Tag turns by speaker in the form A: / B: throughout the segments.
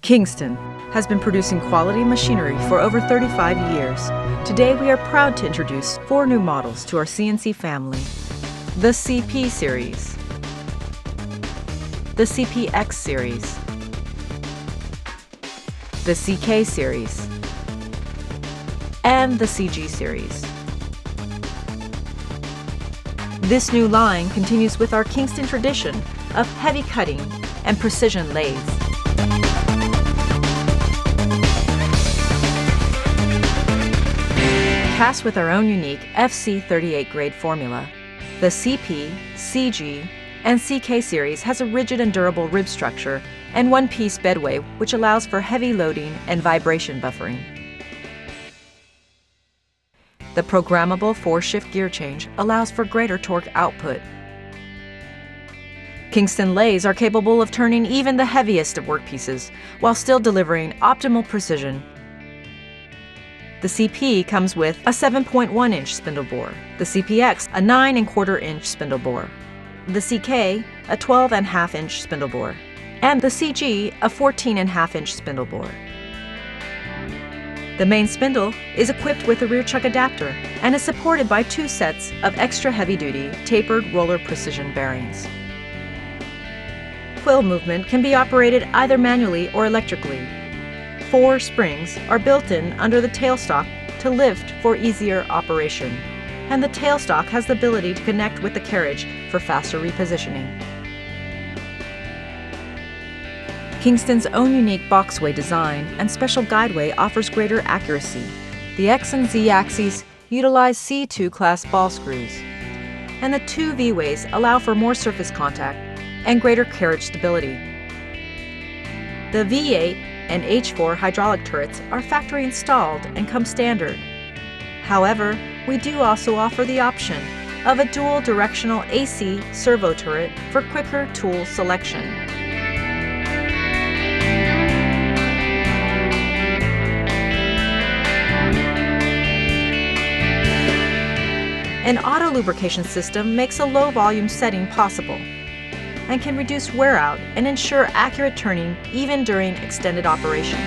A: Kingston has been producing quality machinery for over 35 years. Today we are proud to introduce 4 new models to our CNC family. The CP series, the CPX series, the CK series, and the CG series. This new line continues with our Kingston tradition of heavy cutting and precision lathes. Cast with our own unique FC38 grade formula, the CP, CG, and CK series has a rigid and durable rib structure and one-piece bedway which allows for heavy loading and vibration buffering. The programmable 4-shift gear change allows for greater torque output. Kingston lathes are capable of turning even the heaviest of workpieces while still delivering optimal precision. The CP comes with a 7.1-inch spindle bore, the CPX a 9¼ spindle bore, the CK a 12½ spindle bore, and the CG a 14½ spindle bore. The main spindle is equipped with a rear chuck adapter and is supported by 2 sets of extra heavy-duty tapered roller precision bearings. Quill movement can be operated either manually or electrically. 4 springs are built in under the tailstock to lift for easier operation, and the tailstock has the ability to connect with the carriage for faster repositioning. Kingston's own unique boxway design and special guideway offers greater accuracy. The X and Z axes utilize C2 class ball screws, and the 2 V-ways allow for more surface contact and greater carriage stability. The V8 and H4 hydraulic turrets are factory installed and come standard. However, we do also offer the option of a dual directional AC servo turret for quicker tool selection. An auto lubrication system makes a low volume setting possible and can reduce wear out and ensure accurate turning even during extended operation.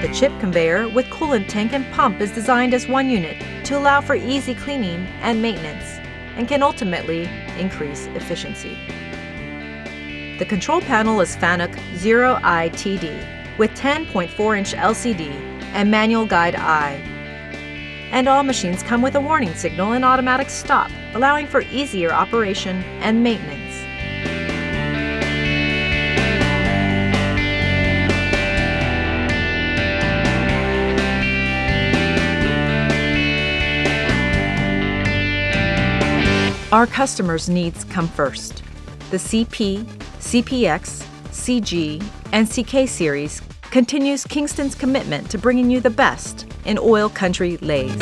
A: The chip conveyor with coolant tank and pump is designed as one unit to allow for easy cleaning and maintenance and can ultimately increase efficiency. The control panel is FANUC 0iTD with 10.4-inch LCD and manual guide eye. And all machines come with a warning signal and automatic stop, allowing for easier operation and maintenance. Our customers' needs come first. The CP, CPX, CG, and CK series continues Kingston's commitment to bringing you the best in oil country lathes.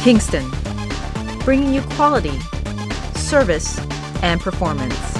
A: Kingston, bringing you quality, service, and performance.